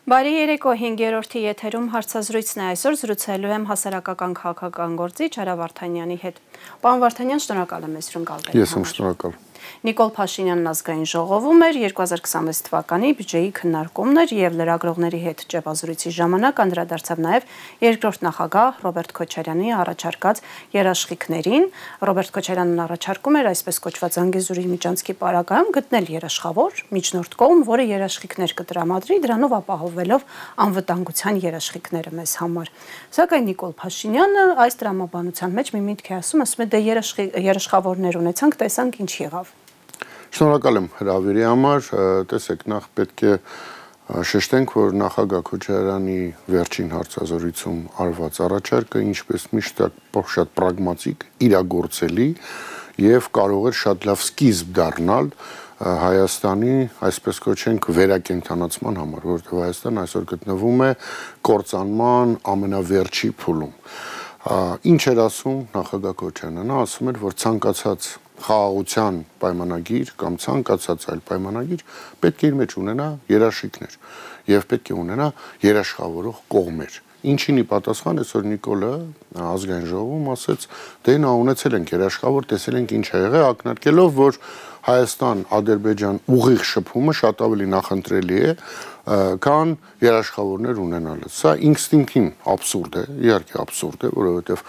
Բարի երեկո 5-րդի եթերում հարցազրույցն է այսօր զրուցելու եմ հասարակական քաղաքական գործիչ Արա Վարդանյանի հետ։ Պարոն Վարդանյան, շնորհակալ եմ մեզ հրավիրել։ Ես եմ շնորհակալ։ Նիկոլ Փաշինյանն ազգային ժողովում էր 2026 թվականի բյուջեի քննարկումն էր եւ լրագրողների հետ ճեպազրույցի ժամանակ անդրադարձավ նաեւ երկրորդ նախագահ Ռոբերտ Քոչարյանի առաջարկած երաշխիքներին։ Ռոբերտ Քոչարյանն առաջարկում էր այսպես կոչված Անգեզուրի միջանցքի պարագայում գտնել երաշխավոր միջնորդ կողմ, որը երաշխիքներ կտրամադրի, դրանով ապահովելով անվտանգության երաշխիքները մեզ համար։ Սակայն Նիկոլ Փաշինյանը այս տրամաբանության մեջ մի միտք է ասում է դե երաշխավորներ ունեցանք, տեսանք ինչ եղավ։ Շնորհակալ եմ հրավերի համար, տեսեք, նախ պետք է շեշտենք, որ նախագահ Քոչարյանի վերջին հարցազրույցում արված առաջարկը ինչպես միշտ շատ պրագմատիկ, իրագործելի եւ կարող էր շատ լավ սկիզբ դառնալ Հայաստանի, այսպես կոչենք, վերակենդանացման համար, որովհետեւ Հայաստանը այսօր գտնվում է կործանման ամենավերջի փուլում։ Ինչ էր ասում նախագահ Քոչարյանը, ասում էր, որ ցանկացած խաղաղության պայմանագիր կամ ցանկացած այլ պայմանագիր պետք է իր մեջ ունենա երաշխիքներ եւ պետք է ունենա երաշխավորող կողմեր։ Ինչին ի պատասխան այսօր Նիկոլը ազգային ժողովում ասեց, դե նա ունեցել ենք երաշխավոր, տեսել ենք ինչ ա եղել, ակնարկելով, որ Հայաստան-Ադրբեջան ուղիղ շփումը շատ ավելի նախընտրելի է, քան երաշխավորներ ունենալը։ Սա ինստինկտին աբսուրդ է, իհարկե աբսուրդ է, որովհետեւ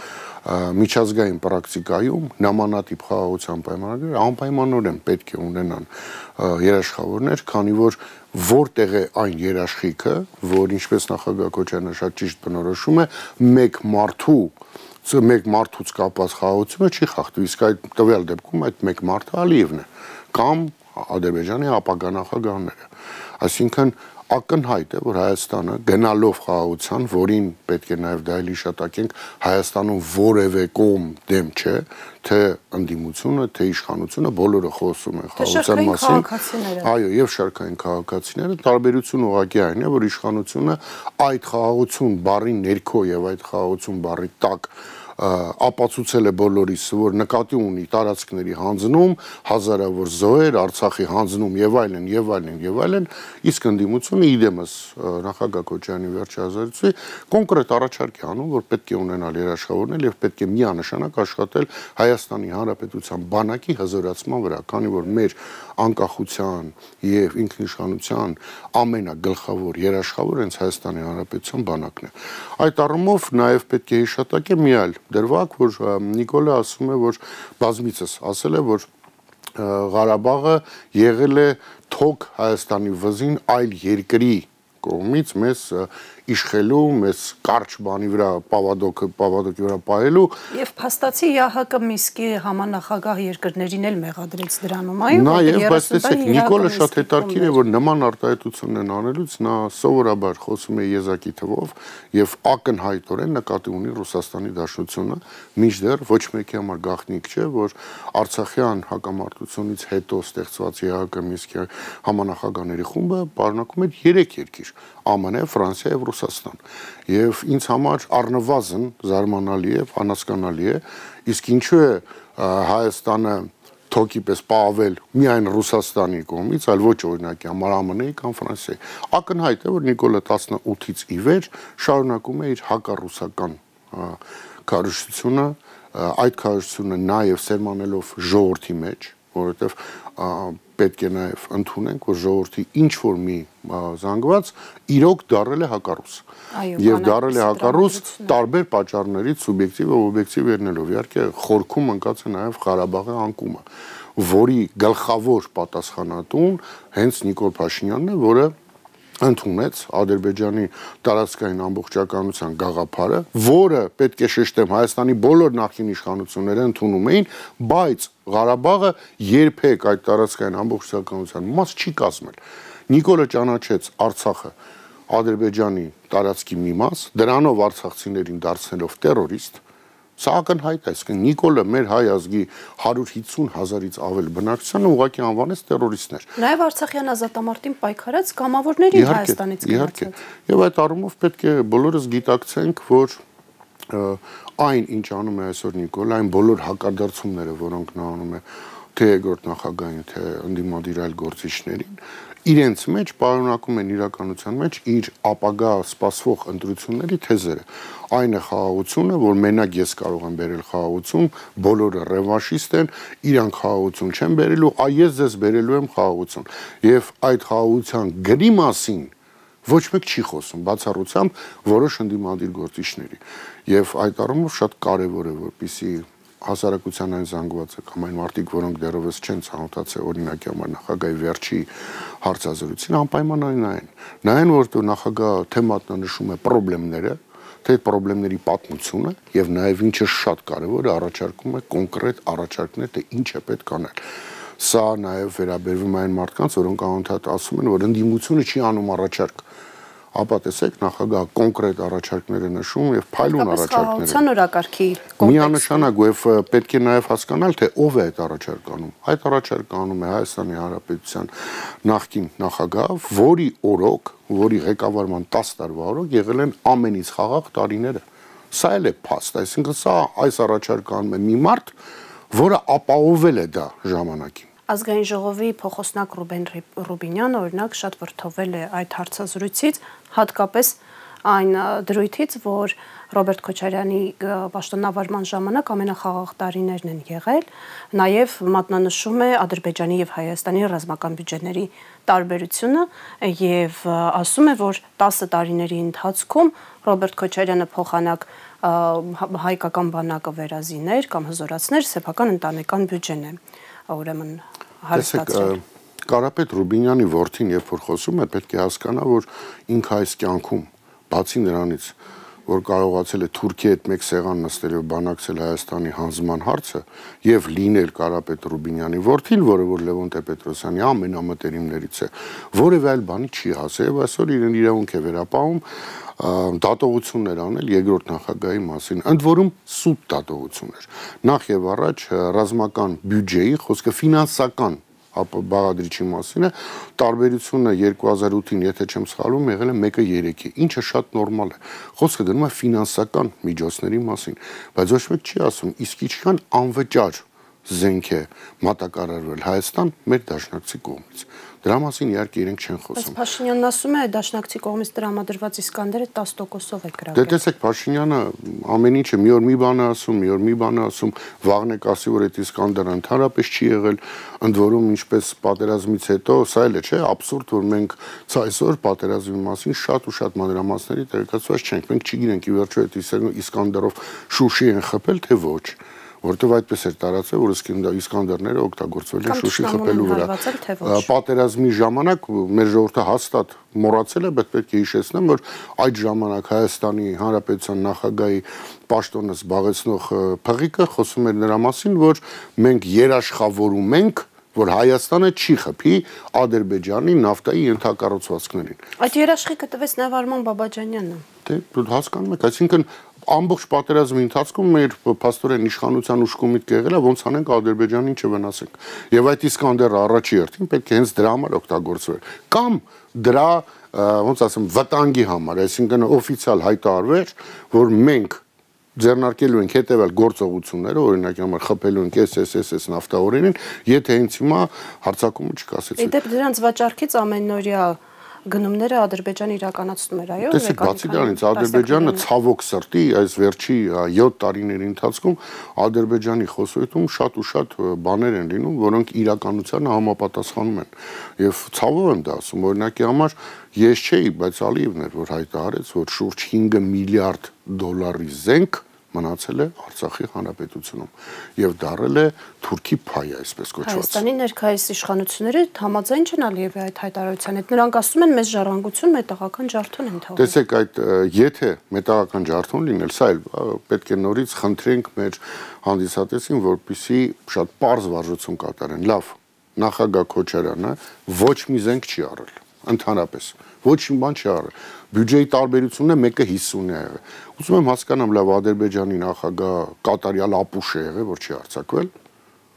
միջազգային պրակտիկայում նմանատիպ խաղաղության պայմանագրեր անպայմանորեն պետք է ունենան երաշխավորներ, քանի որ որտեղ է այն երաշխիքը, որ ինչպես նախագահ Քոչարյանը շատ ճիշտ բնորոշում է, մեկ մարդուց կապված խաղաղությունը չի խախտվի, իսկ այդ տվյալ դեպքում այդ մեկ մարդը Ալիևն է կամ Ադրբեջանի ապագա նախագահները։ Այսինքն ակնհայտ է, որ Հայաստանը գնալով խաղաղության, որին պետք է նաև դա հիշատակենք, Հայաստանում որևէ կողմ դեմ չէ, թե ընդդիմությունը, թե իշխանությունը, բոլորը խոսում են խաղաղության մասին։ Այո, եւ շարքային քաղաքացիները, տարբերությունը ուղղակի այն է, որ իշխանությունը այդ խաղաղություն բառի ներքո եւ այդ խաղաղություն բառի տակ ապացուցել է բոլորիս, որ նկատի ունի տարածքների հանձնում, հազարավոր զոհեր, Արցախի հանձնում եւ այլն եւ այլն եւ այլն, իսկ ընդդիմությունը իդեմս նախագահ Քոչարյանի վերջի ազատությունի կոնկրետ առաջարկ է անում, որ պետք է ունենալ երաշխավորներ եւ պետք է միանշանակ աշխատել Հայաստանի Հանրապետության բանակի հզորացման վրա, քանի որ մեր անկախության եւ ինքնիշխանության ամենագլխավոր երաշխավորը հենց Հայաստանի Հանրապետության բանակն է։ Այդ առումով նաեւ պետք է հիշատակել մի այլ դրվագ, որ Նիկոլը ասում է, որ բազմիցս ասել է, որ Ղարաբաղը եղել է թոք Հայաստանի վզին այլ երկրի կողմից մեզ իշխելու, մեզ կարճ բանի վրա պավադոկի վրա պահելու եւ փաստացի ՀՀԿ Միսկի համանախագահ երկրներին էլ մեղադրեց դրանում, այո, նաեւ բայց տեսեք Նիկոլը շատ հետաքրքիր է, որ նման արտահայտությունն են անելուց նա սովորաբար խոսում է եզակի թվով եւ ակնհայտորեն նկատի ունի Ռուսաստանի Դաշնությունը, մինչդեռ ոչ մեկի համար գաղտնիք չէ, որ Արցախյան հակամարտությունից հետո ստեղծված ՀՀԿ Միսկի համանախագահների խումբը պարունակում էր 3 երկիր՝ ԱՄՆ, Ֆրանսիա եւ Ռուսաստան։ Եվ ինձ համար առնվազն զարմանալի է, անհասկանալի է, իսկ ինչու է Հայաստանը թոքի պես պահվել միայն Ռուսաստանի կողմից, այլ ոչ օրինակի համար ԱՄՆ-ի կամ Ֆրանսիայի։ Ակնհայտ է, որ Նիկոլը 18-ից ի վեր շարունակում է իր հակառուսական քարոզությունը, այդ քարոզությունը նաեւ սերմանելով ժողովրդի մեջ, որովհետեւ պետք է նաև ընդունենք, որ ժողովրդի ինչ որ մի զանգված իրոք դարել է հակառուս։ Եվ դարել է հակառուս տարբեր պատճառներից սուբյեկտիվ ու օբյեկտիվ ելնելով։ Իհարկե խորքում ընկած է նաև Ղարաբաղի անկումը, որի գլխավոր պատասխանատուն հենց Նիկոլ Փաշինյանն է, որը ընդունեց Ադրբեջանի տարածքային ամբողջականության գաղափարը, որը պետք է շեշտեմ Հայաստանի բոլոր նախկին իշխանությունները ընդունում էին, բայց Ղարաբաղը երբեք այդ տարածքային ամբողջականության մաս չի կազմել։ Նիկոլը ճանաչեց Արցախը Ադրբեջանի տարածքի մի մաս, դրանով արցախցիներին դարձնելով տերորիստ։ Սա ակնհայտ է, այսինքն Նիկոլը մեր հայ ազգի 150,000-ից ավել բնակչությանը ուղղակի անվանեց տերորիստներ։ Նաև Արցախյան ազատամարտին պայքարած կամավորներին Հայաստանից գնացած։ Եւ այդ առումով պետք է բոլորս գիտակցենք, որ այն, ինչ անում է այսօր Նիկոլը, այն բոլոր հակադարձումները, որոնք նա անում է թե երկրորդ նախագահին, թե ընդդիմադիր այլ գործիչներին, իրենց մեջ պարունակում են իրականության մեջ իր ապագա սպասվող ընտրությունների թեզերը։ Այն է խաղաղությունը, որ մենակ ես կարող եմ բերել խաղաղություն, բոլորը ռևանշիստ են, իրանք խաղաղություն չեն բերելու, ես ձեզ բերելու եմ խաղաղություն։ Եվ այդ խաղաղության գրի մասին ոչ մեկ չի խոսում, բացառությամբ որոշ ընդդիմադիր գործիչների։ Եվ այդ առումով շատ կարևոր է, որպեսզի հասարակության այն զանգվածը կամ այն մարդիկ, որոնք դեռևս չեն ցանոթացել օրինակի համար նախագահի վերջի հարցազրույցին, անպայման նայեն, որտեղ նախագահը թե մատնանշում է խնդիրները, թե այդ խնդիրների պատմությունը եւ նաեւ ինչը շատ կարեւոր է, առաջարկում է կոնկրետ առաջարկներ, թե ինչ է պետք անել։ Սա նաեւ վերաբերվում է այն մարդկանց, որոնք անընդհատ ասում են, որ ընդդիմությունը չի անում առաջարկ, ապա տեսեք նախագահը կոնկրետ առաջարկներ է նշում եւ փայլուն առաջարկներ։ Օրակարգի միանշանակ եւ պետք է նաեւ հասկանալ, թե ով է այդ առաջարկը անում։ Այդ առաջարկը անում է Հայաստանի Հանրապետության նախկին նախագահ, որի օրոք, որի ղեկավարման 10 տարվա օրոք եղել են ամենից խաղաղ տարիները։ Սա էլ է փաստ, այսինքն սա այս առաջարկը անում է մի մարդ, որը ապահովել է դա ժամանակին։ Ազգային ժողովի փոխոսնակ Ռուբեն Ռուբինյանը օրինակ շատ վրդովել է այդ հարցազրույցից, հատկապես այն դրույթից, որ Ռոբերտ Քոչարյանի պաշտոնավարման ժամանակ ամենախաղաղ տարիներն են եղել, նաև մատնանշում է Ադրբեջանի եւ Հայաստանի ռազմական բյուջեների տարբերությունը եւ ասում է, որ 10 տարիների ընթացքում Ռոբերտ Քոչարյանը փոխանակ հայկական բանակը վերազիներ կամ հզորացներ սեփական ընտանեկան բյուջեն է, ուրեմն հարստացրել։ Կարապետ Ռուբինյանի որդին, երբ որ խոսում է, պետք է հասկանա, որ ինքը այս կյանքում, բացի նրանից, որ կարողացել է Թուրքիայի հետ մեկ սեղան նստել եւ բանակցել Հայաստանի հանձնման հարցը եւ լինել Կարապետ Ռուբինյանի որդին, որը որ Լևոն Տեր-Պետրոսյանի ամենամտերիմներից է, որևէ այլ բանի չի հասել եւ այսօր իրեն իրավունք է վերապահում դատողություններ անել երկրորդ նախագահի մասին, ընդ որում սուտ դատողություններ։ Նախ եւ առաջ ռազմական բյուջեի, խոսքը ֆինանսական բաղադրիչի մասին է, տարբերությունը 2008-ին, եթե չեմ սխալվում, եղել է 1-3-ի, ինչը շատ նորմալ է։ Խոսքը գնում է ֆինանսական միջոցների մասին, բայց ոչ մեկ չի ասում, իսկ ինչքան անվճար զենք է մատակարարվել Հայաստան մեր դաշնակցի կողմից։ Դրա մասին իհարկե իրենք չեն խոսում։ Բայց Փաշինյանն ասում է, դաշնակցի կողմից տրամադրված Իսկանդերը 10%-ով է գրավել։ Դե տեսեք, Փաշինյանը ամեն ինչը մի օր մի բան է ասում, մի օր մի բան է ասում, վաղն է կասի, որ այդ Իսկանդերը ընդհանրապես չի եղել, ընդ որում ինչպես պատերազմից հետո, սա էլ է, չէ, աբսուրդ, որ մենք այսօր պատերազմի մասին շատ ու շատ մանրամասների տեղեկացված չենք։ Մենք չգիտենք ի վերջո այդ Իսկանդերով Շուշի են խփել, թե ոչ, որտեվ այդպես էր տարածել, որ Իսկանդերները օգտագործվել են Շուշի խփելու վրա։ Պատերազմի ժամանակ մեր ժողովուրդը հաստատ մոռացել է, բայց պետք է հիշեցնեմ, որ այդ ժամանակ Հայաստանի Հանրապետության նախագահի պաշտոնը զբաղեցնող փղիկը խոսում էր նրա մասին, որ մենք երաշխավորում ենք, որ Հայաստանը չի խփի Ադրբեջանի նավթայի ենթակառուցվածքներին։ Այդ երաշխիքը տվեց նաև Արման Բաբաջանյանը։ Դե հասկանում եք, այսինքն ամբողջ պատերազմի ընթացքում մեր փաստորեն իշխանության ուշ կոմիտք եղել է, ոնց անենք Ադրբեջանին չվնասենք։ Եվ այդ Իսկանդերը առաջի հերթին պետք է հենց դրա համար օգտագործվեր։ Կամ դրա, ոնց ասեմ, վտանգի համար, այսինքն օֆիցիալ հայտարարվեր, որ մենք ձեռնարկելու ենք հետևել գործողությունները, օրինակ համար խփելու ենք SSS նավթավորերին, եթե հենց հիմա հարձակումը չկասեցվի։ Իդեպ դրանց վաճառքից ամենօրյա գնումները Ադրբեջանը իրականացնում էր, այո։ Տեսեք, բացի դրանից Ադրբեջանը ցավոք սրտի այս վերջի 7 տարիների ընթացքում Ադրբեջանի խոսույթում շատ ու շատ բաներ են լինում, որոնք իրականությանը համապատասխանում են։ Եվ ցավով եմ դա ասում, օրինակի համար ես չէի, բայց Ալիևն էր, որ հայտարարեց, որ շուրջ 5 միլիարդ դոլարի զենք մնացել է Արցախի հանրապետությունում եւ դարել է Թուրքի փայ, այսպես կոչված։ Հայաստանի ներկայիս իշխանությունները համաձայն չեն Ալիևի այդ հայտարարության հետ։ Նրանք ասում են, մեզ ժառանգություն, մետաղական ջարդուն են թողել։ Տեսեք, այդ եթե մետաղական ջարդուն լինել, սա էլ պետք է նորից խնդրենք մեր հանդիսատեսին, որպեսզի շատ պարզ վարժություն կատարեն։ Լավ, նախագահ Քոչարյանը ոչ մի զենք չի առել, ընդհանրապես ոչ մի բան չի առել։ Բյուջեի տարբերությունն է 1.50-ն է եղել։ Ուզում եմ հասկանամ, լավ, Ադրբեջանի նախագահ կատարյալ ապուշ է եղել, որ չի արձակվել։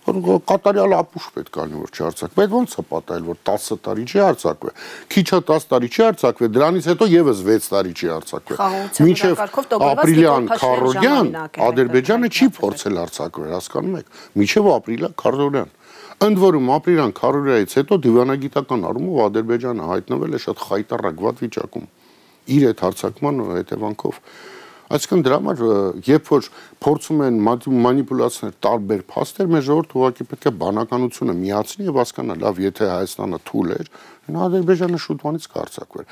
Կատարյալ ապուշ պետք է լինի, որ չի արձակվել։ Ոնց է պատահել, որ 10 տարի չի արձակվել։ Քիչը 10 տարի չի արձակվել, դրանից հետո եւս 6 տարի չի արձակվել։ Մինչև ապրիլյան Քարոզյան Ադրբեջանը չի փորձել արձակվել, հասկանում եք։ Մինչև ապրիլյան Քարոզյան Ընդ որում ապրիլյան քարորիայից հետո դիվանագիտական առումով Ադրբեջանը հայտնվել է շատ խայտառակ վատ վիճակում իր այդ հարձակման հետևանքով։ Այսինքն դրա համար երբ որ փորձում են մանիպուլյացիաներ տարբեր փաստեր, մեր ժողովուրդը ուղղակի պետք է բանականությունը միացնի եւ հասկանա, լավ, եթե Հայաստանը թույլ էր, Ադրբեջանը շուտվանից կհարձակվեր։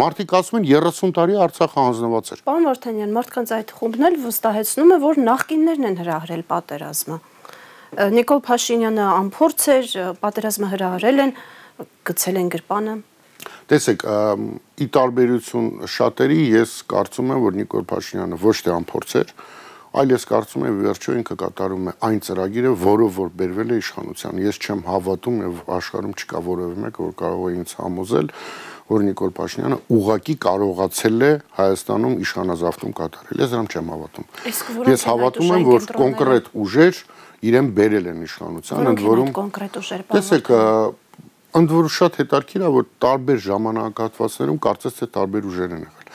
Մարդիկ ասում են 30 տարի Արցախը հանձնված էր։ Պարոն Վարդանյան, մարդկանց այդ խումբն էլ վստահեցնում է, որ նախկիններն են հրահրել պատերազմը։ Նիկոլ Փաշինյանը անփորձ էր, պատերազմը հրահրել են, գցել են գրպանը։ Տեսեք, ի տարբերություն շատերի, ես կարծում եմ, որ Նիկոլ Փաշինյանը ոչ թե անփորձ էր, այլ ես կարծում եմ, վերջո ինքը կատարում է այն ծրագիրը, որով որ բերվել է իշխանության։ Ես չեմ հավատում եւ աշխարհում չկա որևէ մեկ, որ կարող է ինձ համոզել, որ Նիկոլ Փաշինյանը ուղղակի կարողացել է Հայաստանում իշխանազավթում կատարել։ Ես դրան չեմ հավատում։ Ես հավատում եմ, որ կոնկրետ ուժեր իրեն բերել են իշխանության, ընդ որում կոնկրետ ուժեր։ Տեսեք, ընդ որում շատ հետաքրքիր է, որ տարբեր ժամանակահատվածներում կարծես թե տարբեր ուժեր են եղել։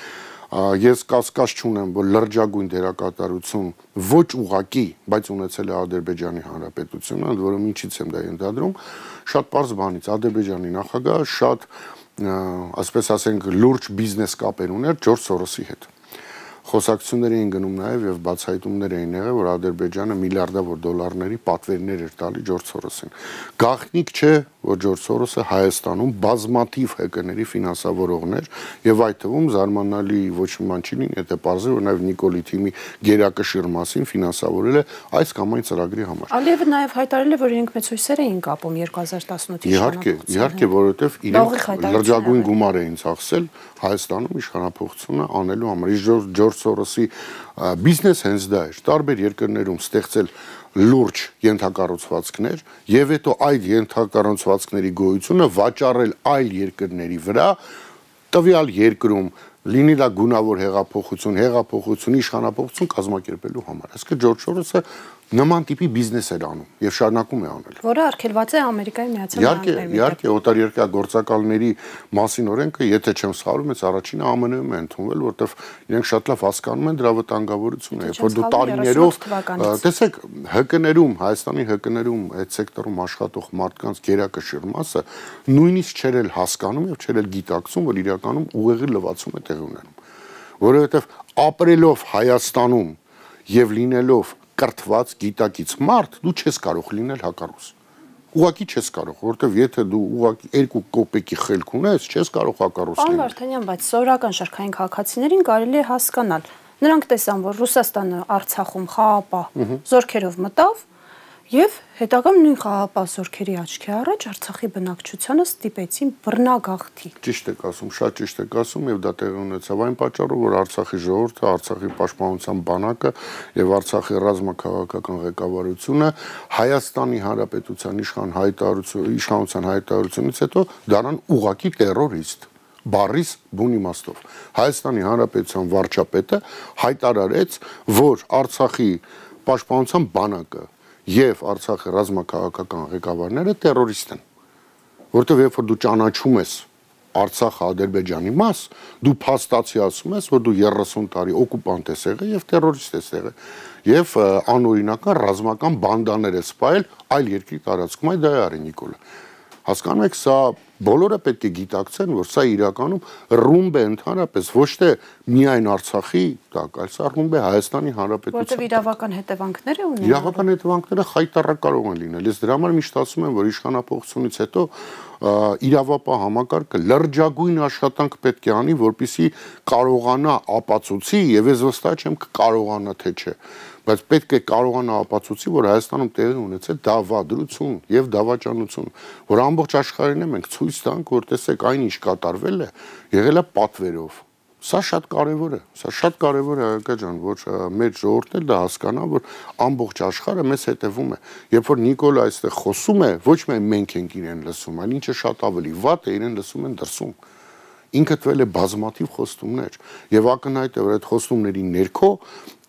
Ես կասկած չունեմ, որ լրջագույն դերակատարություն ոչ ուղղակի, բայց ունեցել է Ադրբեջանի Հանրապետությունը, ընդ որում ինչից եմ դա ենթադրում, շատ պարզ բանից, Ադրբեջանի նախագահը շատ, ասպես ասենք, լուրջ բիզնես կապեր ուներ Ջորջ Սորոսի հետ։ Խոսակցություններ էին գնում նաև եւ բացահայտումներ էին եղել, որ Ադրբեջանը միլիարդավոր դոլարների պատվերներ էր տալի Ջորջ Սորոսին։ Գաղտնիք չէ, որ Ջորջ Սորոսը Հայաստանում բազմաթիվ ՀԿ-ների ֆինանսավորողներ եւ այդ թվում զարմանալի ոչ մի բան չի լինի, եթե պարզի, որ նաև Նիկոլի թիմի գերակշիռ մասին ֆինանսավորել է այս կամ այն ծրագրի համար։ Ալիևը նաև հայտարարել է, որ իրենք մեծ հույսեր էին կապում 2018-ի Իհարկե, որովհետեւ իրենք լրջագույն գումար էին ծախսել Հայաստանում իշխանապողությունը անելու համար։ Ջորջ Սորոսի բիզնես հենց դա էր, տարբեր երկրներում ստեղծել լուրջ ենթակառուցվածքներ եւ հետո այդ ենթակառուցվածքների գոյությունը վաճառել այլ երկրների վրա, տվյալ երկրում լինի դա գունավոր հեղափոխություն, իշխանապողություն կազմակերպելու համար։ Այսինքն Ջորջ Սորոսը նման տիպի բիզնես էր անում եւ շարունակում է անել։ Որը արգելված է Ամերիկայի Միացյալ Նահանգներում։ Իհարկե, օտարերկրյա գործակալների մասին օրենքը, եթե չեմ սխալվում, այս առաջինը ԱՄՆ-ում է ընդունվել, որտեղ իրենք շատ լավ հասկանում են դրա վտանգավորությունը, երբ որ դու տարիներով, տեսեք, ՀԿ-ներում, Հայաստանի ՀԿ-ներում այդ սեկտորում աշխատող մարդկանց գերակշիռ մասը նույնիսկ չէր էլ հասկանում եւ չէր էլ գիտակցում, որ իրականում ուղեղի լվացում է տեղի ունենում, որովհետեւ ապրելով Հայաստանում եւ լինելով կրթված գիտակից մարդ, դու չես կարող լինել հակառուս։ Ուղղակի չես կարող, որովհետև եթե դու ուղղակի 2 կոպեկի խելք ունես, չես կարող հակառուս լինել։ Պարոն Վարդանյան, բայց սովորական շարքային քաղաքացիներին կարելի է հասկանալ։ Նրանք տեսան, որ Ռուսաստանը Արցախում խաղապահ զորքերով մտավ եւ հետագայում նույն խաղապահ զորքերի աչքի առաջ Արցախի բնակչությանը ստիպեցին բռնագաղթի։ Ճիշտ եք ասում, շատ ճիշտ եք ասում եւ դա տեղի ունեցավ այն պատճառով, որ Արցախի ժողովուրդը, Արցախի պաշտպանության բանակը եւ Արցախի ռազմաքաղաքական ղեկավարությունը Հայաստանի Հանրապետության իշխանության հայտարարությունից հետո դառան ուղղակի տերորիստ բառիս բուն իմաստով։ Հայաստանի Հանրապետության վարչապետը հայտարարեց, որ Արցախի պաշտպանության բանակը եւ Արցախի ռազմաքաղաքական ղեկավարները տերորիստ են, որտեղ երբ որ դու ճանաչում ես Արցախը Ադրբեջանի մաս, դու փաստացի ասում ես, որ դու 30 տարի օկուպանտ ես եղել եւ տերորիստ ես եղել եւ անօրինական ռազմական բանդաներ ես սպայել այլ երկրի տարածքում, այդ դա է արի Նիկոլը։ Հասկանում եք, սա բոլորը պետք է գիտակցեն, որ սա իրականում ռումբ է ընդհանրապես, ոչ թե միայն Արցախի տակ, այլ սա ռումբ է Հայաստանի Հանրապետության։ Որտեղ իրավական հետևանքներ ունեն։ Իրավական հետևանքները խայտառակ կարող են լինել։ Ես դրա համար միշտ ասում եմ, որ իշխանապողությունից հետո իրավապահ համակարգը լրջագույն աշխատանք պետք է անի, որպեսզի կարողանա ապացուցի, եւ ես վստահ չեմ կկարողանա թե չէ, բայց պետք է կարողանա ապացուցի, որ Հայաստանում տեղի ունեցել դավադրություն եւ դավաճանություն, որ ամբողջ աշխարհին մենք ցույց տանք, որ տեսեք այն ինչ կատարվել է, եղել է պատվերով։ Սա շատ կարևոր է, Հայկա ջան, որ մեր ժողովուրդն էլ դա հասկանա, որ ամբողջ աշխարհը մեզ հետևում է։ Երբ որ Նիկոլ այստեղ խոսում է, ոչ միայն մենք ենք իրեն լսում, այլ ինչը շատ ավելի վատ է, իրեն լսում են դրսում։ Ինքը տվել է բազմաթիվ խոստումներ եւ ակնհայտ է, որ այդ խոստումների ներքո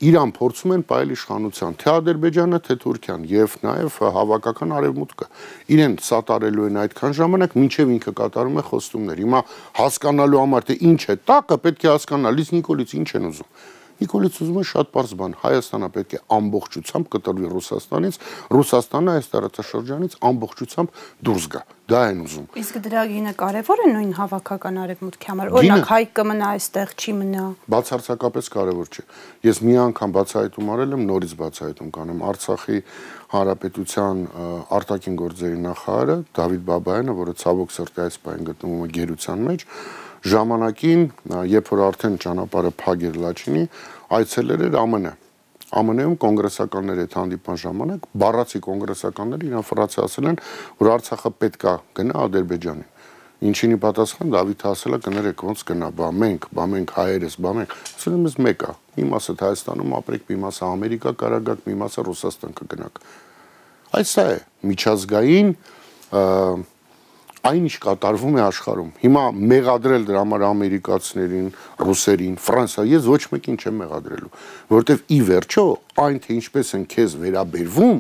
Իրան փորձում են պայել իշխանության, թե Ադրբեջանը, թե Թուրքիան եւ նաեւ հավաքական արևմուտքը։ Իրեն սատարելու են այդքան ժամանակ, մինչեւ ինքը կատարում է խոստումներ։ Հիմա հասկանալու համար թե ինչ է տակը, պետք է հասկանալ, իսկ Նիկոլից ինչ են ուզում։ Նիկոլից ուզում է շատ պարզ բան, Հայաստանը պետք է ամբողջությամբ կտրվի Ռուսաստանից, Ռուսաստանը այս տարածաշրջանից ամբողջությամբ դուրս գա։ Դա են ուզում։ Իսկ դրա գինը կարևոր է նույն հավաքական արևմուտքի համար։ Օրինակ հայ կմնա այստեղ, չի մնա։ Բացարձակապես կարևոր չէ։ Ես մի անգամ բացահայտում արել եմ, նորից բացահայտում կանեմ Արցախի Հանրապետության արտաքին գործերի նախարարը Դավիթ Բաբայանը, որը ցավոք սրտի այս պահին գտնվում է գերության մեջ, ժամանակին, երբ որ արդեն ճանապարհը փակ էր Լաչինի, այցելել էր ԱՄՆ։ ԱՄՆ-ում կոնգրեսականների հետ հանդիպան ժամանակ բառացի կոնգրեսականները իրան ֆրանսիացել են, որ Արցախը պետք է գնա Ադրբեջանին։ Ինչինի պատասխան Դավիթը ասել է կներեք ոնց գնա, բա մենք հայերս, բա մենք։ Ասել եմ ես մեկ է, մի մասը Հայաստանում ապրեք, մի մասը Ամերիկա կարագակ, մի մասը Ռուսաստան կգնաք։ Այս սա է միջազգային այն ինչ կատարվում է աշխարհում։ Հիմա մեղադրել դրա համար ամերիկացիներին, ռուսերին, Ֆրանսիա, ես ոչ մեկին չեմ մեղադրելու, որովհետև ի վերջո այն թե ինչպես են քեզ վերաբերվում,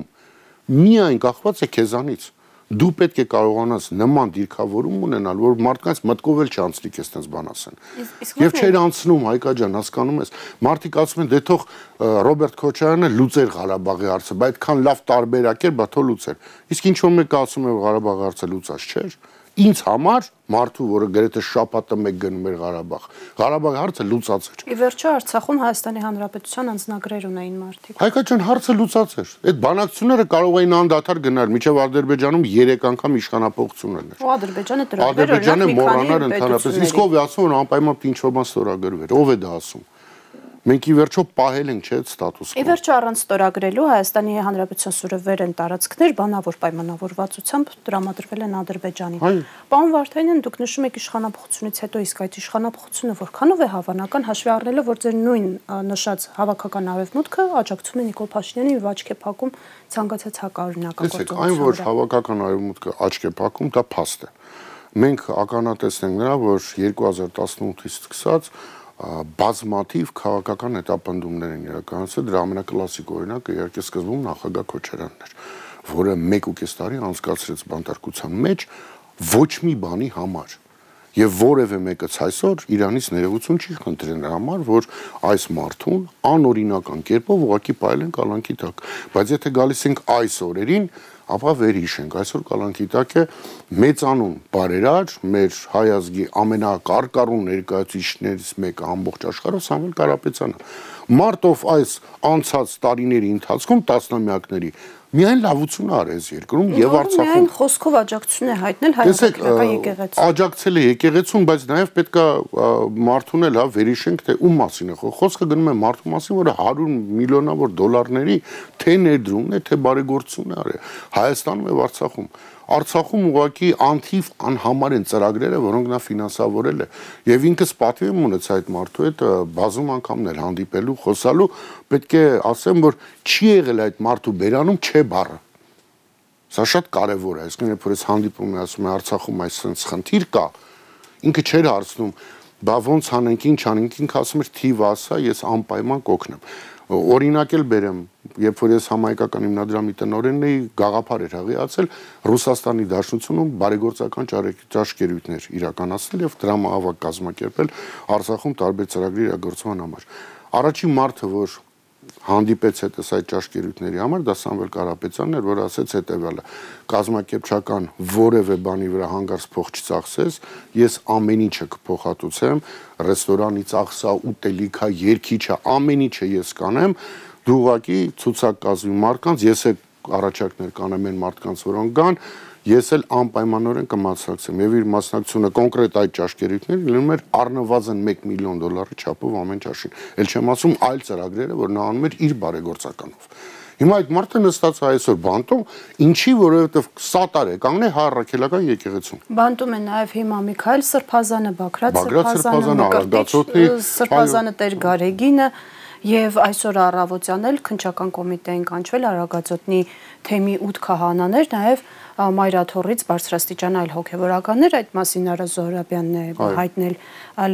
միայն կախված է քեզանից։ Դու պետք է կարողանաս նման դիրքավորում ունենալ, որ մարդկանց մտքով էլ չանցնի քեզ տես բան ասեն։ Եվ չէր անցնում, Հայկա ջան, հասկանում ես, մարդիկ ասում են, դե թող Ռոբերտ Քոչարյանը լուծեր Ղարաբաղի հարցը, բայց այդքան լավ տարբերակ էր, բա թող լուծեր։ Իսկ ինչ որ մեկը ասում է, որ Ղարաբաղի հարցը լուծած չէր։ Ինձ համար մարդու, որը գրեթե շաբաթը մեկ գնում էր Ղարաբաղի հարցը լուծած էր։ Ի վերջո Արցախում Հայաստանի Հանրապետության անձնագրեր ունեին մարդիկ։ Հայկա ջան, հարցը լուծած էր։ Այդ բանակցությունները կարող էին անդադար գնալ, մինչև Ադրբեջանում 3 անգամ իշխանապողություն էր։ Ու Ադրբեջանը դրել էր, Ադրբեջանը մոռանար ընդհանրապես։ Իսկ ով է ասում, որ անպայման ինչ որ բան ստորագրվեր։ Ով է դա ասում։ Մենք ի վերջո պահել ենք, չէ՞, ստատուս կո։ Ի վերջո առանց ստորագրելու Հայաստանի Հանրապետության սուրվեր են տարածքներ բանավոր պայմանավորվածությամբ տրամադրվել են Ադրբեջանին։ Պարոն Վարդանյան, դուք նշում եք իշխանապողությունից հետո, իսկ այդ իշխանապողությունը որքանով է հավանական, հաշվի առնելով, որ ձեր նույն նշած հավաքական արևմուտքը աջակցում է Նիկոլ Փաշինյանին եւ աչք է փակում ցանկացած հակաօրինական գործողությունների։ Այն որ հավաքական արևմուտքը աչք է փակում, դա փաստ է։ Մենք ականատեսն ենք նրա, որ 2018-ից սկսած բազմաթիվ քաղաքական հետապնդումներ են իրականացել, դրա ամենակլասիկ օրինակը իհարկե սկզբում նախագահ Քոչարյանն էր, որը 1.5 տարի անցկացրեց բանտարկության մեջ ոչ մի բանի համար։ Եվ որևէ մեկը այսօր Իրանից ներողություն չի խնդրել նրա համար, որ այս մարդուն անօրինական կերպով ուղղակի պայել են կալանքի տակ։ Բայց եթե գալիս ենք այս օրերին, ապա վերհիշենք, այսօր կալանքի տակ է մեծանուն բարերար, մեր հայ ազգի ամենակարկառուն ներկայացուցիչներից մեկը ամբողջ աշխարհում Սամվել Կարապետյանը։ Մարտով այս անցած տարիների ընթացքում տասնամյակների միայն լավություն արեց երկրում եւ Արցախում։ Միայն խոսքով աջակցություն է հայտնել հայ-ադրբեջանական եկեղեցին։ Աջակցել է եկեղեցուն, բայց նաեւ պետքա մարդուն էլ վերհիշենք, թե ում մասին է խոսքը գնում է մարդու մասին, որը 100 միլիոնավոր դոլարների թե ներդրումն է, թե բարեգործություն է արել Հայաստանում եւ Արցախում։ Արցախում ուղղակի անթիվ անհամար են ծրագրերը, որոնք նա ֆինանսավորել է։ Եվ ինքս պատիվ եմ ունեցել այդ մարդու հետ բազում անգամներ հանդիպելու, խոսալու, պետք է ասեմ, որ չի եղել այդ մարդու բերանում չէ բառը։ Սա շատ կարևոր է, այսինքն երբ որ ես հանդիպում եմ, ասում եմ Արցախում այսպես խնդիր կա, ինքը չէր հարցնում, բա ոնց անենք, ինչ անենք, ինքը ասում էր թիվ ասա, ես անպայման կօգնեմ։ Օրինակ էլ բերեմ, երբ որ ես համահայկական հիմնադրամի տնօրենն էի, գաղափար էր հղիացել Ռուսաստանի Դաշնությունում բարեգործական ճաշկերույթներ իրականացնել եւ դրամահավաք կազմակերպել Արցախում տարբեր ծրագրերի իրագործման համար։ Առաջին մարդը, որ հանդիպեց հետս այդ ճաշկերույթների համար, դա Սամվել Կարապետյանն էր, որ ասեց հետեւյալը. կազմակերպչական որևէ բանի վրա հանգարց փող չծախսես, ես ամեն ինչը կփոխհատուցեմ, ռեստորանի ծախսա, ուտելիքա, երգիչա, ամեն ինչը ես կանեմ, դու ուղղակի ցուցակ կազմի մարդկանց, ես էլ առաջարկներ կանեմ այն մարդկանց, որոնք կան, ես էլ անպայմանորեն կմասնակցեմ եւ իր մասնակցությունը կոնկրետ այդ ճաշկերույթներին լինում էր առնվազն $1 միլիոն չափով ամեն ճաշին։ Էլ չեմ ասում այլ ծրագրերը, որ նա անում էր իր բարեգործականով։ Հիմա այդ մարդը նստած է այսօր բանտում, ինչի, որովհետեւ սատար է կանգնել հայ առաքելական եկեղեցուն։ Բանտում է նաեւ հիմա Միքայել Սրբազանը, Բագրատ Սրբազանը, Արագածոտնի Սրբազանը Տեր Գարեգինը եւ այսօր առավոտյան էլ քննչական կոմիտեին կանչվել Արագածոտնի թեմի 8 քահանաներ, նաեւ Մայրաթորից բարձրաստիճան այլ հոգեվորականներ, այդ մասին Արա Զոհրաբյանն է հայտնել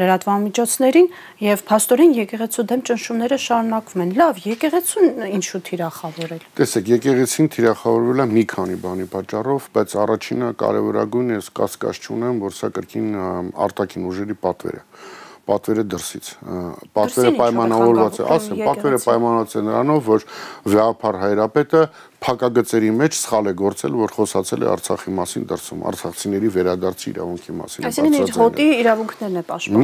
լրատվամիջոցներին եւ փաստորեն եկեղեցու դեմ ճնշումները շարունակվում են։ Լավ, եկեղեցուն ինչու թիրախավորել։ Տեսեք, եկեղեցին թիրախավորվել է մի քանի բանի պատճառով, բայց առաջինը կարևորագույնը ես կասկած չունեմ, որ սա կրկին արտաքին ուժերի պատվեր է։ պատվերը դրսից։ Պատվերը պայմանավորված է, ասեմ, պատվերը պայմանավորված է նրանով, որ Վեհափար Հայրապետը փակագծերի մեջ սխալ է գործել, որ խոսացել է Արցախի մասին դրսում, արցախցիների վերադարձի իրավունքի մասին։ Այսինքն իր հոտի իրավունքներն է պաշտպանում։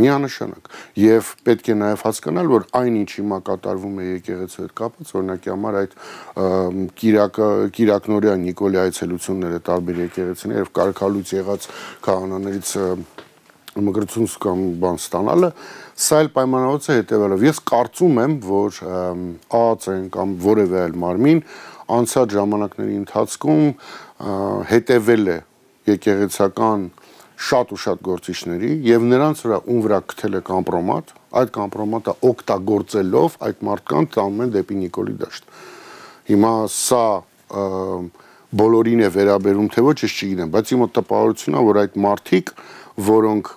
Միանշանակ։ Եվ պետք է նաև հասկանալ, որ այնինչ հիմա կատարվում է եկեղեցու հետ կապված, օրինակի համար այդ Կիրակնորյա Նիկոլի այցելությունները տարբեր եկեղեցիներ եւ կարգալույց եղած քահանաներից մգրցունց կամ բան ստանալը, սա էլ պայմանավորված է հետևելով։ Ես կարծում եմ, որ ԱԱԾ-ն կամ որևէ այլ մարմին անցած ժամանակների ընթացքում հետևել է եկեղեցական շատ ու շատ գործիչների եւ նրանց վրա գտել է կամպրոմատ, այդ կամպրոմատը օգտագործելով այդ մարդկանց տանում են դեպի Նիկոլի դաշտ։ Հիմա սա բոլորին է վերաբերում, թե ոչ, ես չգիտեմ, բայց իմ տպավորությունն է, որ այդ մարդիկ, որոնք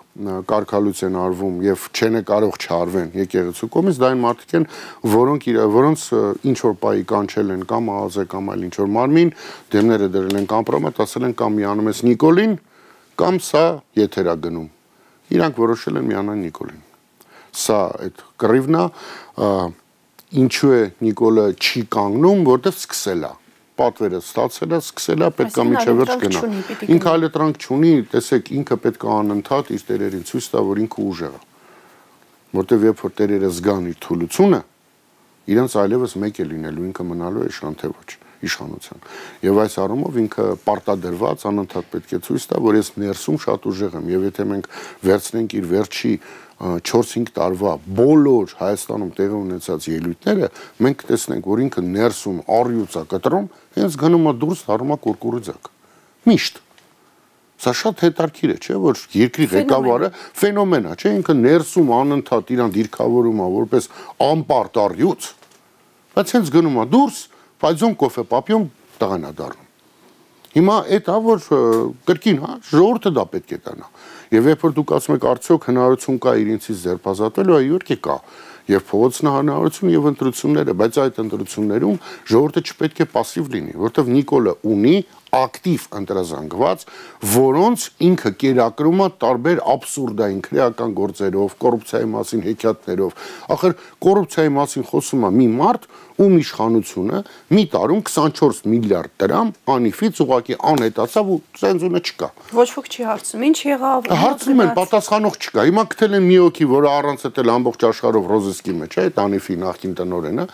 կարգալույց են արվում եւ չեն կարող չարվեն եկեղեցու կողմից, դա այն մարդիկ են, որոնց ինչ որ պայի կանչել են կամ ԱԱԶ կամ այլ ինչ որ մարմին, դեմները դրել են կամպրոմատ, ասել են կամ միանում ես Նիկոլին, կամ սա եթերա գնում։ Իրանք որոշել են միանալ Նիկոլին։ Սա այդ կռիվն է, ինչու է Նիկոլը չի կանգնում, որտեղ սկսել է։ Պատվերը ստացել է, սկսել է, պետք է միջև վերջ գնա։ Ինքը այլտրանք չունի, տեսեք, ինքը պետք է անընդհատ իր տերերին ցույց տա, որ ինքը ուժեղ է։ Որտեվ երբ որ տերերը զգան իր թուլությունը, իրենց այլևս մեկ է լինելու, ինքը մնալու է իշխան թե ոչ, իշխանության։ Եվ այս առումով ինքը պարտադրված անընդհատ պետք է ցույց տա, որ ես ներսում շատ ուժեղ եմ, եւ եթե մենք վերցնենք իր վերջի 4-5 տարվա բոլոր Հայաստանում տեղի ունեցած ելույթները, մենք տեսնենք, որ ինքը ներսում առյուծ է կտրում, հենց գնում է դուրս, դառնում է կուրկուրիձակ։ Միշտ։ Սա շատ հետաքրքիր է, չէ՞, որ երկրի ղեկավարը ֆենոմեն է, չէ՞, ինքը ներսում անընդհատ իրան դիրքավորում է որպես անպարտ առյուծ, բայց հենց գնում է դուրս, պայծոն կոֆե պապյոն տղան է դառնում։ Հիմա այդ է, որ կրկին, հա, ժողովուրդը դա պետք է տանա։ Եվ երբ որ դուք ասում եք արդյոք հնարավորություն կա իրենցից ձերբազատվելու, այո, իհարկե կա։ Եվ փողոցն հնարավորություն եւ ընտրությունները, բայց այդ ընտրություններում ժողովուրդը չպետք է пассив լինի, որովհետեւ Նիկոլը ունի ակտիվ ընտրազանգված, որոնց ինքը կերակրում է տարբեր աբսուրդային քրեական գործերով, կոռուպցիայի մասին հեքիաթներով։ Ախր կոռուպցիայի մասին խոսում է մի մարդ, ում իշխանությունը մի տարում 24 միլիարդ դրամ անիվից ուղղակի անհետացավ ու ցենզուրը չկա։ Ոչ ոք չի հարցնում, ինչ եղավ։ Հարցնում են, պատասխանող չկա։ Հիմա գտել են մի հոգի, որը առանց էլ ամբողջ աշխարհով ռոզեսկի մեջ է, այդ անիվի նախին տնօրենը։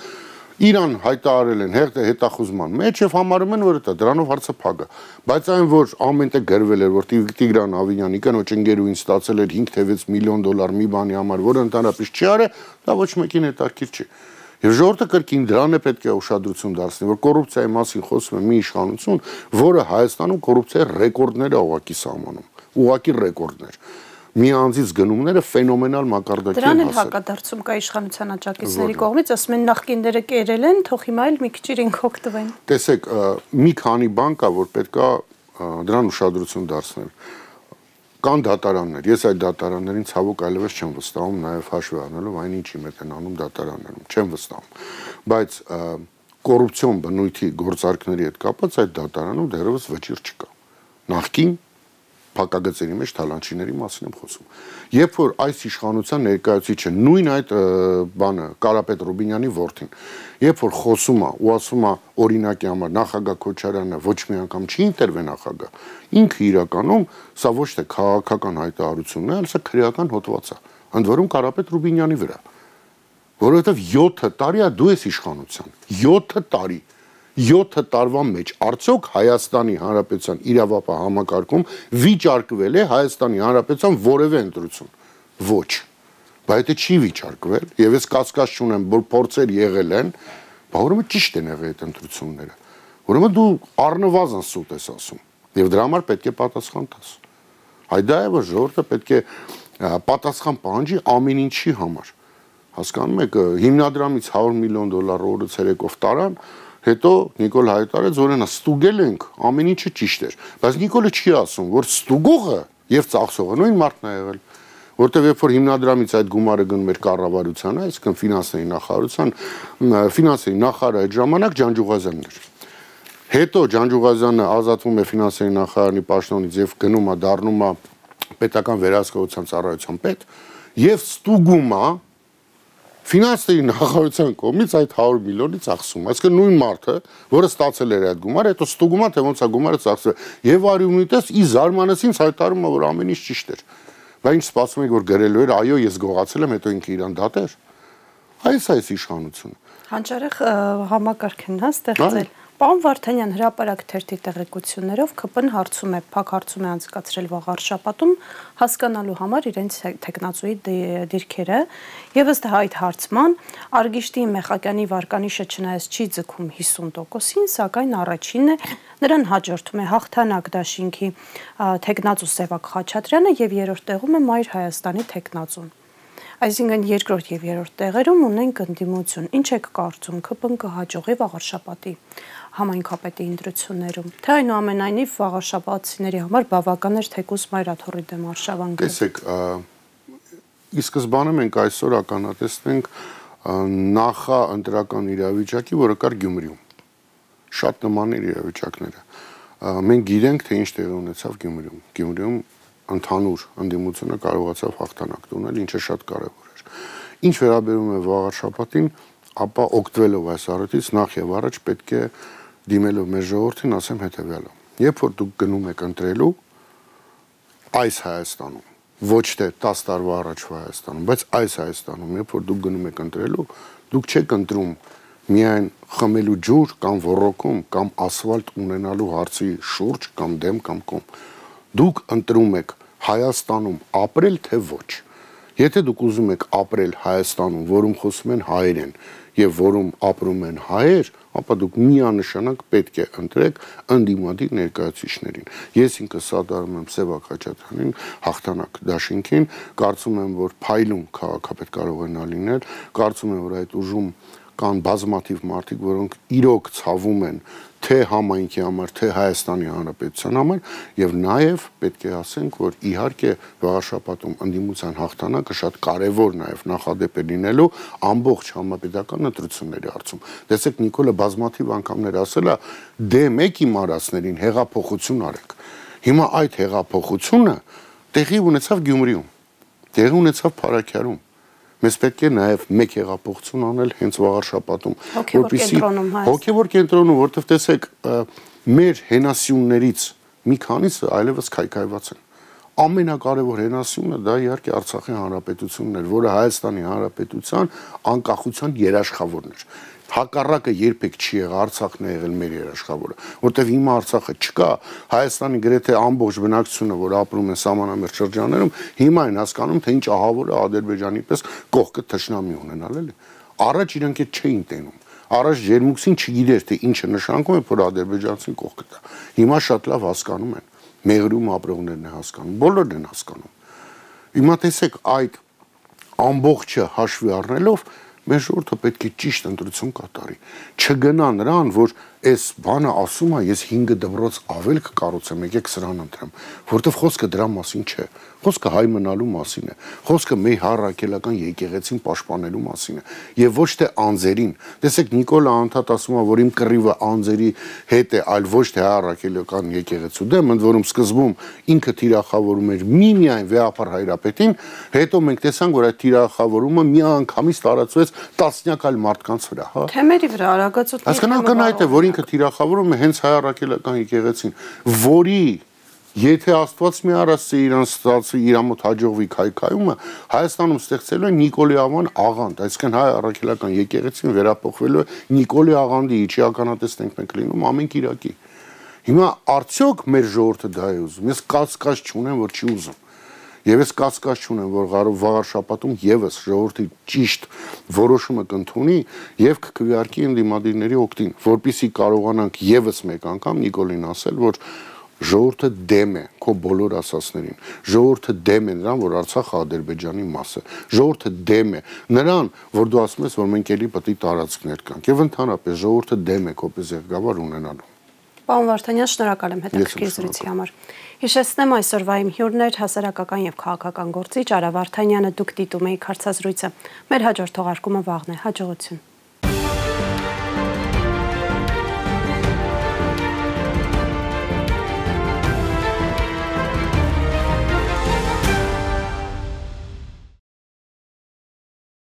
Իրան հայտարարել են հետախուզման մեջ եւ համարում են, որ դա դրանով հարցը փակ է։ Բայց այն, որ ամենտեղ գրվել էր, որ Տիգրան Ավինյանի կնոջ ընկերուին ստացել էր 5-6 միլիոն դոլար մի բանի համար, որը ընդհանրապես չի արել, դա ոչ մեկին հետաքրքիր չի։ Եվ ժողովուրդը կրկին դրան է պետք է ուշադրություն դարձնի, որ կոռուպցիայի մասին խոսում է մի իշխանություն, որը Հայաստանում կոռուպցիայի ռեկորդներ է ուղղակի սահմանում, ուղղակի ռեկորդներ։ Մի անձից գնումները ֆենոմենալ մակարդակի են հասել։ Դրան էլ հակադարձում կա իշխանության աջակիցների կողմից, ասում են նախկինները կերել են, թող հիմա էլ մի քիչ իրենք օգտվեն։ Տեսեք, մի քանի բան կա, որ պետք է դրան ուշադրություն դարձնել։ Կան դատարաններ, ես այդ դատարաններին ցավոք այլևս չեմ վստահում, նաև հաշվի առնելով այն ինչի մեծ են անում դատարաններում, չեմ վստահում։ Բայց կոռուպցիոն բնույթի գործարքների հետ կապված այդ դատարանում դեռևս վճիռ չկա։ Նախկին փակագծերի մեջ թալանչիների մասին եմ խոսում։ Երբ որ այս իշխանության ներկայացուցիչը նույն այդ բանը Կարապետ Ռուբինյանի որդին, երբ որ խոսում է ու ասում է օրինակի համար նախագահ Քոչարյանը ոչ մի անգամ չի ինտերվե նախագահ, ինքը իրականում սա ոչ թե քաղաքական հայտարարություն է, այլ սա քրեական հոդված է, ընդ որում Կարապետ Ռուբինյանի վրա, որովհետև 7 տարի է դու ես իշխանության, 7 տարի 7 տարվա մեջ արդյոք Հայաստանի Հանրապետության իրավապահ համակարգում վիճարկվել է Հայաստանի Հանրապետության որևէ ընտրություն։ Ոչ։ Բայց դա չի վիճարկվել, եւ ես կասկած չունեմ, որ փորձեր եղել են, բայց ուրեմն ճիշտ են եղել այդ ընտրությունները։ Ուրեմն դու առնվազն սուտ ես ասում, եւ դրա համար պետք է պատասխան տաս։ Այդ դա է, որ ժողովուրդը պետք է պատասխան պահանջի ամեն ինչի համար։ Հասկանում եք, հիմնադրամից 100 միլիոն դոլար օրը ցերեկով տարան, հետո Նիկոլ հայտարարեց, որ նա ստուգել ենք, ամեն ինչը ճիշտ էր, բայց Նիկոլը չի ասում, որ ստուգողը եւ ծախսողը նույն մարդն է եղել, որտեւ երբ որ հիմնադրամից այդ գումարը գնում էր կառավարությանը, այսինքն ֆինանսների նախարարության, ֆինանսների նախարարը այդ ժամանակ Ջանջուղազյանն էր։ Հետո Ջանջուղազյանը ազատվում է ֆինանսների նախարարի պաշտոնից եւ գնում է դառնում է պետական վերահսկողության ծառայության պետ, եւ ստուգումը ֆինանսների նախարարության կողմից այդ 100 միլիոնից ծախսում։ Այսինքն նույն մարդը, որը ստացել էր այդ գումարը, հետո ստուգումա թե ոնց է գումարը ծախսել։ Եվ արյունիտես ի զարմանալից հայտարարում է, որ ամեն ինչ ճիշտ էր։ Բա ինչ սպասում եք, որ գրելու էր, այո, ես գողացել եմ, հետո ինքը իրան դատեր։ Այս իշխանությունը։ Հանճարեղ համակարգ են հա ստեղծել։ Պարոն Վարդանյան, հրապարակ թերթի տեղեկություններով ԿՊ-ն փակ հարցում է անցկացրել վաղ շաբաթում հասկանալու համար իրենց թեկնածուի դիրքերը եւ ըստ այդ հարցման Արգիշտի Մեխակյանի վարկանիշը չնայած չի ձգում 50%-ին, սակայն առաջինն է, նրան հաջորդում է Հաղթանակ դաշինքի թեկնածու Սևակ Խաչատրյանը եւ երրորդ տեղում է Մայր Հայաստանի թեկնածուն։ Այսինքն երկրորդ եւ երրորդ տեղերում ունենք ընդդիմություն։ Ինչ եք կարծում, ԿՊ-ն կհաջողի վաղարշաբաթի համայնքապետի ընտրություններում, թե այնուամենայնիվ վաղարշաբաթցիների համար բավական էր թեկուզ Մայրաթորի դեմ արշավանքը։ Տեսեք, ի սկզբանե մենք այսօր ականատեսնենք նախաընտրական իրավիճակի, որը կար Գյումրիում։ Շատ նման էր իրավիճակները։ Մենք գիտենք, թե ինչ տեղի ունեցավ Գյումրիում։ Գյումրիում ընդհանուր ընդդիմությունը կարողացավ հաղթանակ տունել, ինչը շատ կարևոր էր։ Ինչ վերաբերում է վաղարշաբաթին, ապա օգտվելով այս առիթից նախ եւ առաջ պետք է դիմելով մեր ժողովրդին ասեմ հետեւյալը. երբ որ դուք գնում եք ընտրելու այս Հայաստանում, ոչ թե 10 տարվա առաջվա Հայաստանում, բայց այս Հայաստանում, երբ որ դուք գնում եք ընտրելու, դուք չեք ընտրում միայն խմելու ջուր կամ ոռոգում կամ ասֆալտ ունենալու հարցի շուրջ կամ դեմ կամ կողմ։ Դուք ընտրում եք Հայաստանում ապրել թե ոչ։ Եթե դուք ուզում եք ապրել Հայաստանում, որում խոսում են հայերեն եւ որում ապրում են հայեր, ապա դուք միանշանակ պետք է ընտրեք ընդդիմադիր ներկայացուցիչներին։ Ես ինքս սատարում եմ Սևակ Խաչատրյանին, Հաղթանակ դաշինքին, կարծում եմ, որ փայլուն քաղաքապետ կարող է նա լինել, կարծում եմ, որ այդ ուժում կան բազմաթիվ մարդիկ, որոնք իրոք ցավում են թե համայնքի համար, թե Հայաստանի Հանրապետության համար, եւ նաեւ պետք է ասենք, որ իհարկե վաղաշաբաթում ընդդիմության հաղթանակը շատ կարեւոր նաեւ նախադեպ է լինելու ամբողջ համապետական ընտրությունների հարցում։ Տեսեք, Նիկոլը բազմաթիվ անգամներ ասել է, դե մեկ իմ արածներին հեղափոխություն արեք։ Հիմա այդ հեղափոխությունը տեղի ունեցավ Գյումրիում, տեղի ունեցավ Փարաքյարում։ Մեզ պետք է նաև մեկ հեղափոխություն անել հենց վաղարշաբաթում, հոգևոր կենտրոնում, որտեղ տեսեք, մեր հենասյուններից մի քանիսը այլևս քայքայված են։ Ամենակարևոր հենասյունը դա իհարկե Արցախի Հանրապետությունն էր, որը Հայաստանի Հանրապետության անկախության երաշխավորն էր։ Հակառակը երբեք չի եղել, Արցախն է եղել մեր երաշխավորը, որտեղ հիմա Արցախը չկա, Հայաստանի գրեթե ամբողջ բնակչությունը, որ ապրում է սահմանամերձ շրջաններում, հիմա են հասկանում, թե ինչ ահավոր է Ադրբեջանի պես կողքը թշնամի ունենալ, էլի։ Առաջ իրանք այդ չէին տենում։ Առաջ Ջերմուքսին չգիտեր, թե ինչը նշանակում է, որ ադրբեջանցին կողքը տա։ Հիմա շատ լավ հասկանում են, Մեղրիում ապրողներն են հասկանում, բոլորն են հասկանում։ Հիմա տեսեք, այդ ամբողջը հաշվի առնելով մեր ժողովուրդը պետք է ճիշտ ընտրություն կատարի։ Չգնա նրան, որ այս բանը ասում է, ես 5 դպրոց ավել կկառուցեմ, եկեք սրան ընտրեմ, որովհետև խոսքը դրա մասին չէ։ Խոսքը հայ մնալու մասին է։ Խոսքը մեր առաքելական եկեղեցին պաշտպանելու մասին է, եւ ոչ թե անձերին։ Տեսեք, Նիկոլը անդադ ասում է, որ իմ կռիվը անձերի հետ է, այլ ոչ թե առաքելական եկեղեցու դեմ, ընդ որում սկզբում ինքը թիրախավորում էր միմիայն Վեհապար Հայրապետին, հետո մենք տեսանք, որ այդ թիրախավորումը միանգամից տարածվեց տասնյակ այլ մարդկանց վրա, հա։ Թեմերի վրա արագացույց։ Հասկանալի այդ է, որ ինքը թիրախավորում է հենց հայ առաքելական եկեղեցին, որի եթե Աստված մի արասի իրան ստացի իր մոտ հաջողվի քայքայումը, Հայաստանում ստեղծելու է Նիկոլի Աղան աղանդ, այսինքն հայ առաքելական եկեղեցին վերափոխվելու է Նիկոլի Աղանդի, ինչի ականատեսն ենք լինում ամեն Կիրակի։ Հիմա արդյոք մեր ժողովուրդը դա է ուզում։ Ես կասկած չունեմ, որ չի ուզում։ Եվ ես կասկած չունեմ, որ վաղարշաբաթում եւս ժողովրդի ճիշտ որոշումը կընդունի եւ կքվեարկի ընդդիմադիրների օգտին, որպիսի կարողանանք եւս մեկ անգամ Նիկոլին ասել, որ ժողովուրդը դեմ է քո բոլոր ասածներին, ժողովուրդը դեմ է նրան, որ Արցախը Ադրբեջանի մաս է, ժողովուրդը դեմ է նրան, որ դու ասում ես, որ մենք էլի պետք է տարածքներ կանք եւ ընդհանրապես ժողովուրդը դեմ է քո պես ղեկավար ունենալու։ Պարոն Վարդանյան, շնորհակալ եմ հետաքրքիր զրույցի համար։ Հիշեցնեմ այսօրվա իմ հյուրներ հասարակական եւ քաղաքական գործիչ Արա Վարդանյանը, դուք դիտում եք հարցազրույցը։ Մեր հաջորդ թողարկումը վաղն է, հաջողություն։